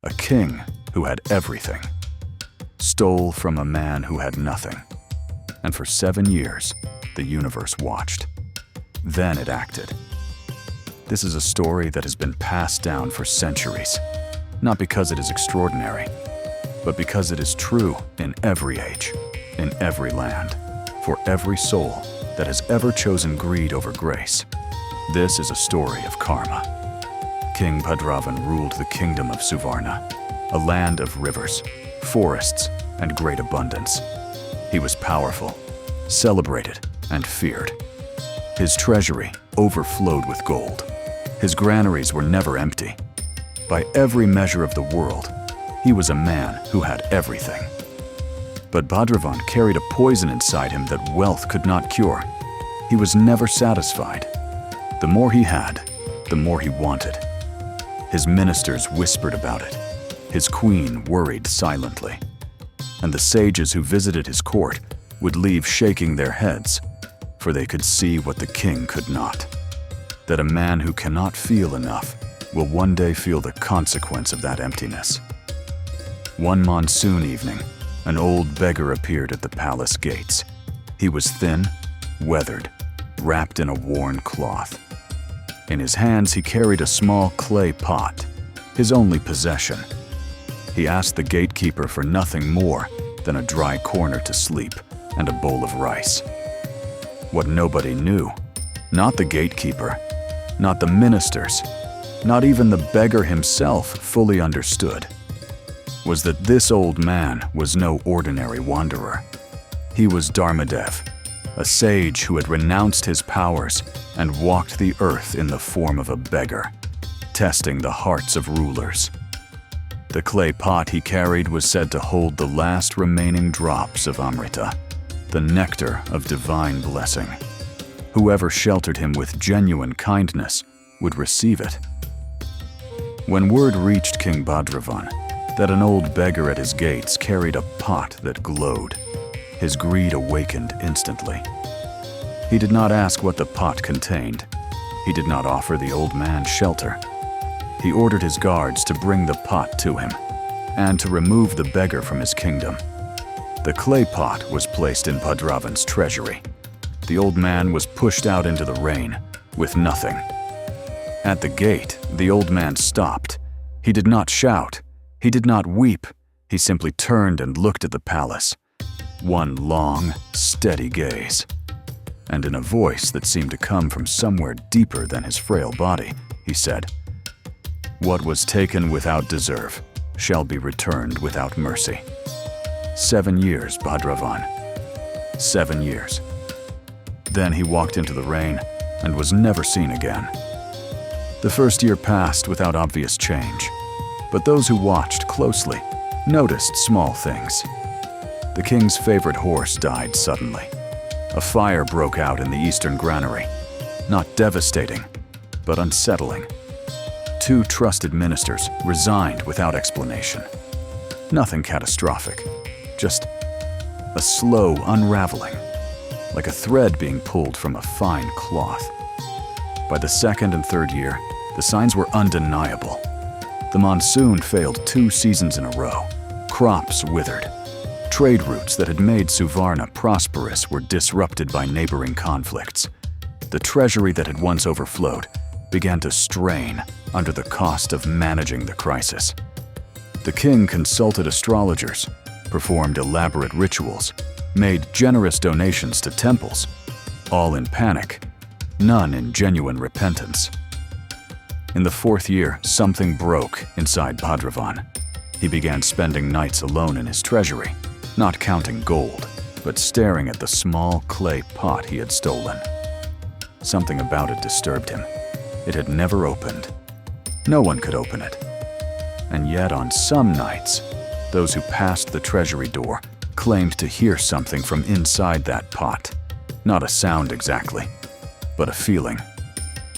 A king who had everything stole from a man who had nothing. And for 7 years, the universe watched. Then it acted. This is a story that has been passed down for centuries, not because it is extraordinary, but because it is true in every age, in every land, for every soul that has ever chosen greed over grace. This is a story of karma. King Bhadravan ruled the kingdom of Suvarna, a land of rivers, forests, and great abundance. He was powerful, celebrated, and feared. His treasury overflowed with gold. His granaries were never empty. By every measure of the world, he was a man who had everything. But Bhadravan carried a poison inside him that wealth could not cure. He was never satisfied. The more he had, the more he wanted. His ministers whispered about it. His queen worried silently. And the sages who visited his court would leave shaking their heads, for they could see what the king could not. That a man who cannot feel enough will one day feel the consequence of that emptiness. One monsoon evening, an old beggar appeared at the palace gates. He was thin, weathered, wrapped in a worn cloth. In his hands he carried a small clay pot, his only possession. He asked the gatekeeper for nothing more than a dry corner to sleep and a bowl of rice. What nobody knew, not the gatekeeper, not the ministers, not even the beggar himself fully understood, was that this old man was no ordinary wanderer. He was Dharmadev, a sage who had renounced his powers and walked the earth in the form of a beggar, testing the hearts of rulers. The clay pot he carried was said to hold the last remaining drops of Amrita, the nectar of divine blessing. Whoever sheltered him with genuine kindness would receive it. When word reached King Bhadravan that an old beggar at his gates carried a pot that glowed, his greed awakened instantly. He did not ask what the pot contained. He did not offer the old man shelter. He ordered his guards to bring the pot to him and to remove the beggar from his kingdom. The clay pot was placed in Bhadravan's treasury. The old man was pushed out into the rain with nothing. At the gate, the old man stopped. He did not shout. He did not weep. He simply turned and looked at the palace. One long, steady gaze. And in a voice that seemed to come from somewhere deeper than his frail body, he said, "What was taken without deserve shall be returned without mercy." 7 years, Bhadravan. 7 years. Then he walked into the rain and was never seen again. The first year passed without obvious change, but those who watched closely noticed small things. The king's favorite horse died suddenly. A fire broke out in the eastern granary, not devastating, but unsettling. 2 trusted ministers resigned without explanation. Nothing catastrophic, just a slow unraveling, like a thread being pulled from a fine cloth. By the 2nd and 3rd year, the signs were undeniable. The monsoon failed 2 seasons in a row. Crops withered. Trade routes that had made Suvarna prosperous were disrupted by neighboring conflicts. The treasury that had once overflowed began to strain under the cost of managing the crisis. The king consulted astrologers, performed elaborate rituals, made generous donations to temples, all in panic, none in genuine repentance. In the 4th year, something broke inside Bhadravan. He began spending nights alone in his treasury, not counting gold, but staring at the small clay pot he had stolen. Something about it disturbed him. It had never opened. No one could open it. And yet on some nights, those who passed the treasury door claimed to hear something from inside that pot. Not a sound exactly, but a feeling,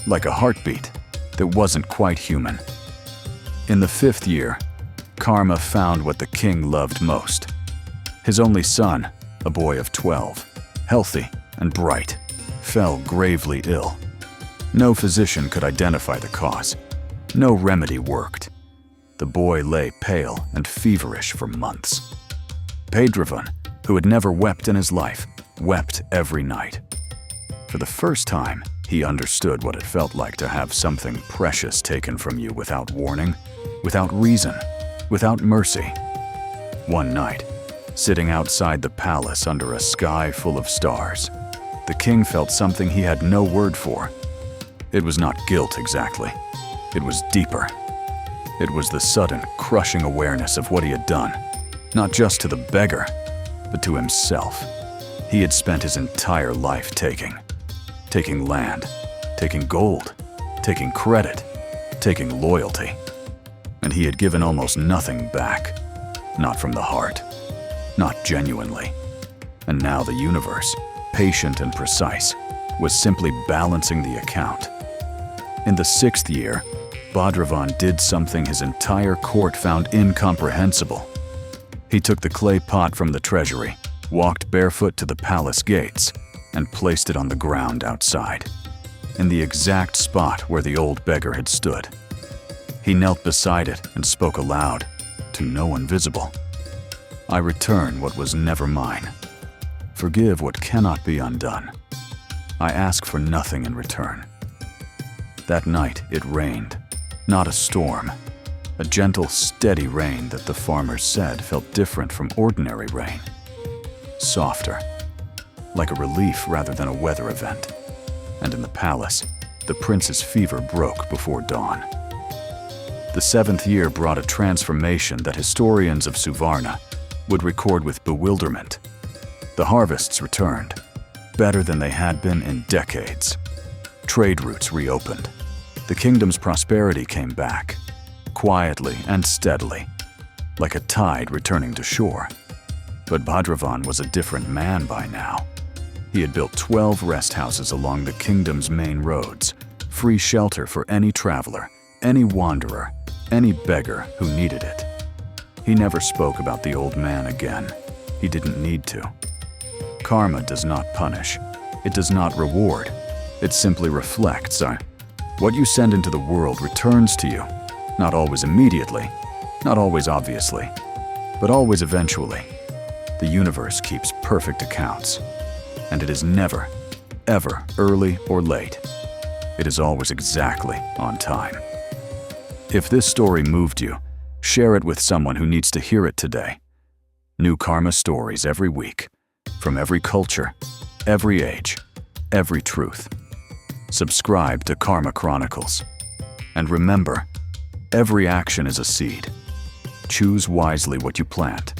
like a heartbeat that wasn't quite human. In the 5th year, karma found what the king loved most. His only son, a boy of 12, healthy and bright, fell gravely ill. No physician could identify the cause. No remedy worked. The boy lay pale and feverish for months. Pedravon, who had never wept in his life, wept every night. For the first time, he understood what it felt like to have something precious taken from you without warning, without reason, without mercy. One night, sitting outside the palace under a sky full of stars, the king felt something he had no word for. It was not guilt exactly. It was deeper. It was the sudden, crushing awareness of what he had done, not just to the beggar, but to himself. He had spent his entire life taking land, taking gold, taking credit, taking loyalty. And he had given almost nothing back, not from the heart, not genuinely. And now the universe, patient and precise, was simply balancing the account. In the 6th year, Beggar did something his entire court found incomprehensible. He took the clay pot from the treasury, walked barefoot to the palace gates, and placed it on the ground outside, in the exact spot where the old beggar had stood. He knelt beside it and spoke aloud, to no one visible. "I return what was never mine. Forgive what cannot be undone. I ask for nothing in return." That night it rained, not a storm, a gentle, steady rain that the farmers said felt different from ordinary rain. Softer, like a relief rather than a weather event. And in the palace, the prince's fever broke before dawn. The 7th year brought a transformation that historians of Suvarna would record with bewilderment. The harvests returned, better than they had been in decades. Trade routes reopened. The kingdom's prosperity came back, quietly and steadily, like a tide returning to shore. But Beggar was a different man by now. He had built 12 rest houses along the kingdom's main roads, free shelter for any traveler, any wanderer, any beggar who needed it. He never spoke about the old man again. He didn't need to. Karma does not punish. It does not reward. It simply reflects. What you send into the world returns to you, not always immediately, not always obviously, but always eventually. The universe keeps perfect accounts, and it is never, ever early or late. It is always exactly on time. If this story moved you, share it with someone who needs to hear it today. New karma stories every week, from every culture, every age, every truth. Subscribe to Karma Chronicles. And remember, every action is a seed. Choose wisely what you plant.